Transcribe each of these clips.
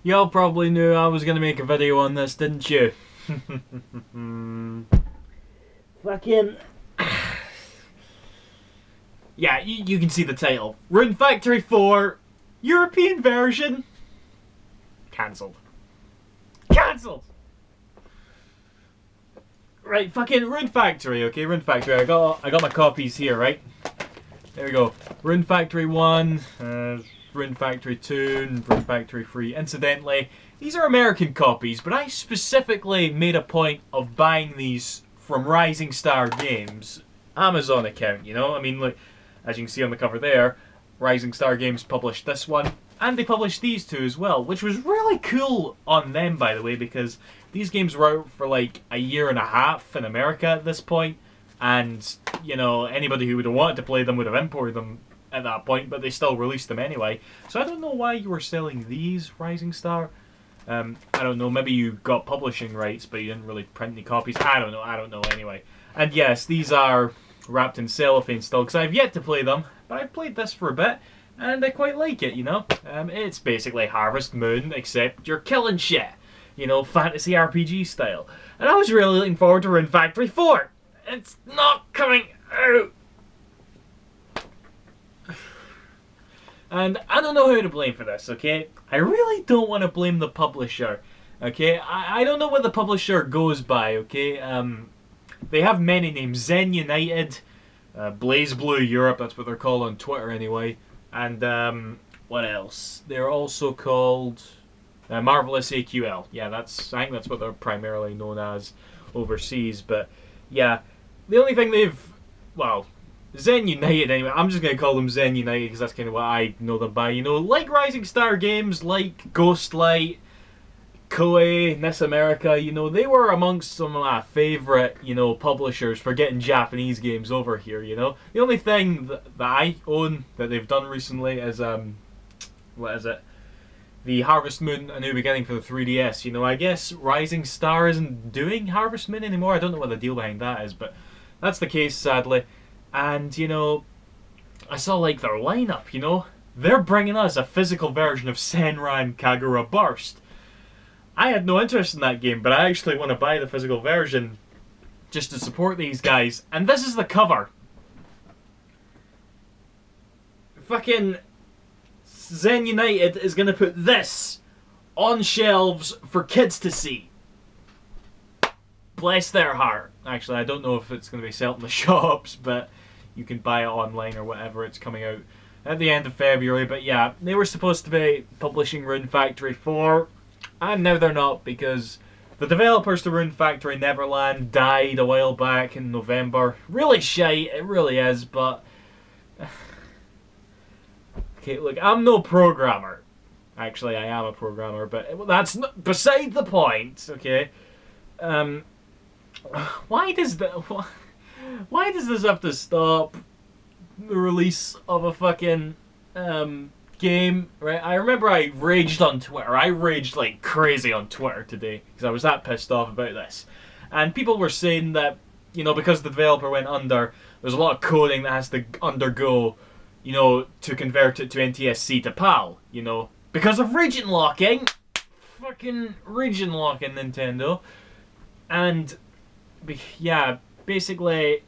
Y'all probably knew I was gonna make a video on this, didn't you? Fucking... Yeah, you can see the title. Rune Factory 4, European version. Cancelled. Cancelled! Right, fucking Rune Factory, okay? Rune Factory. I got my copies here, right? There we go. Rune Factory 1, Rune Factory 2, and Rune Factory 3. Incidentally, these are American copies, but I specifically made a point of buying these from Rising Star Games Amazon account, you know? I mean, like, as you can see on the cover there, Rising Star Games published this one, and they published these two as well, which was really cool on them, by the way, because these games were out for like a year and a half in America at this point, and, you know, anybody who would have wanted to play them would have imported them at that point, but they still released them anyway. So I don't know why you were selling these, Rising Star. I don't know, maybe you got publishing rights, but you didn't really print any copies. I don't know anyway. And yes, these are wrapped in cellophane still, because I've yet to play them, but I've played this for a bit, and I quite like it, you know? It's basically Harvest Moon, except you're killing shit. You know, fantasy RPG style. And I was really looking forward to Rune Factory 4. It's not coming out. And I don't know who to blame for this, okay? I really don't want to blame the publisher, okay? I don't know what the publisher goes by, okay? They have many names. Zen United, Blaze Blue Europe, that's what they're called on Twitter anyway. And what else? They're also called Marvelous AQL. Yeah, I think that's what they're primarily known as overseas. But yeah, the only thing well, Zen United anyway. I'm just going to call them Zen United because that's kind of what I know them by. You know, like Rising Star Games, like Ghostlight, Koei, NIS America, you know, they were amongst some of my favourite, you know, publishers for getting Japanese games over here, you know. The only thing that I own that they've done recently is, what is it? The Harvest Moon A New Beginning for the 3DS, you know. I guess Rising Star isn't doing Harvest Moon anymore. I don't know what the deal behind that is, but that's the case, sadly. And, you know, I saw, like, their lineup, you know. They're bringing us a physical version of Senran Kagura Burst. I had no interest in that game, but I actually want to buy the physical version just to support these guys. And this is the cover. Fucking Zen United is going to put this on shelves for kids to see. Bless their heart. Actually, I don't know if it's going to be sold in the shops, but you can buy it online or whatever. It's coming out at the end of February. But yeah, they were supposed to be publishing Rune Factory 4. And now they're not, because the developers to Rune Factory Neverland died a while back in November. Really shite, it really is, but... Okay, look, I'm no programmer. Actually, I am a programmer, but that's not beside the point, okay? Why does this have to stop the release of a fucking... game, right? I remember I raged on Twitter. I raged like crazy on Twitter today because I was that pissed off about this. And people were saying that, you know, because the developer went under, there's a lot of coding that has to undergo, you know, to convert it to NTSC to PAL, you know, because of region locking. Fucking region locking, Nintendo. And, yeah, basically,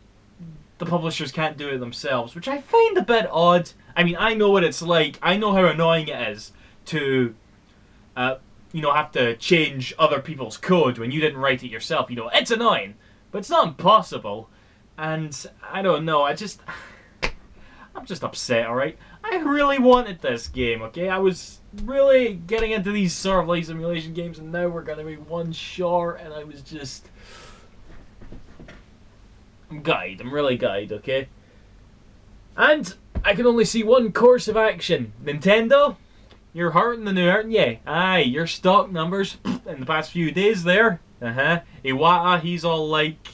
the publishers can't do it themselves, which I find a bit odd. I mean, I know what it's like. I know how annoying it is to, you know, have to change other people's code when you didn't write it yourself. You know, it's annoying, but it's not impossible. And I don't know. I'm just upset. All right. I really wanted this game. Okay, I was really getting into these sort of like simulation games, and now we're gonna be one short, and I was just. I'm gutted. I'm really gutted. Okay. And I can only see one course of action. Nintendo, you're hurting the new, aren't you? Aye, your stock numbers in the past few days there. Iwata, he's all like,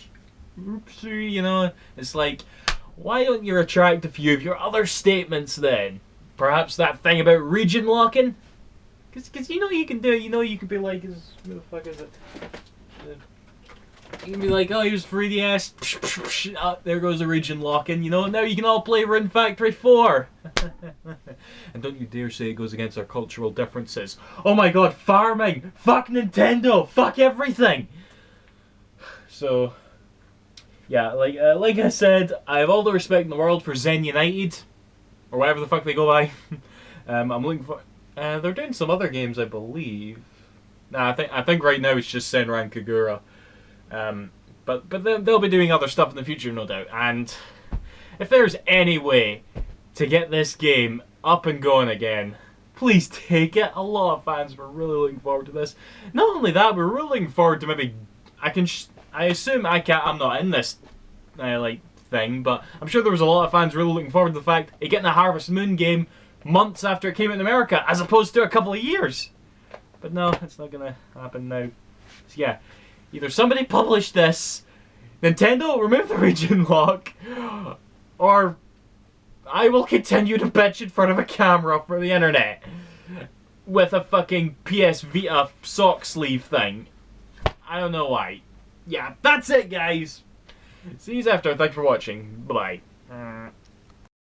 oopsie, you know. It's like, why don't you retract a few of your other statements then? Perhaps that thing about region locking? Because you know you can do it. You know you can be like, what the fuck is it? You can be like, oh, here's 3DS. Oh, there goes the region locking. You know, now you can all play Rune Factory 4. And don't you dare say it goes against our cultural differences. Oh my god, farming! Fuck Nintendo! Fuck everything! So, yeah, like I said, I have all the respect in the world for Zen United. Or whatever the fuck they go by. I'm looking for... they're doing some other games, I believe. Nah, I think right now it's just Senran Kagura. But they'll be doing other stuff in the future, no doubt. And if there's any way to get this game up and going again, please take it. A lot of fans were really looking forward to this. Not only that, we're really looking forward to maybe... I assume I'm not in this thing, but I'm sure there was a lot of fans really looking forward to the fact of getting a Harvest Moon game months after it came out in America, as opposed to a couple of years. But no, it's not gonna happen now. So yeah, either somebody publish this, Nintendo remove the region lock, or I will continue to bitch in front of a camera for the internet with a fucking PS Vita sock sleeve thing. I don't know why. Yeah, that's it, guys. See you after. Thanks for watching. Bye-bye.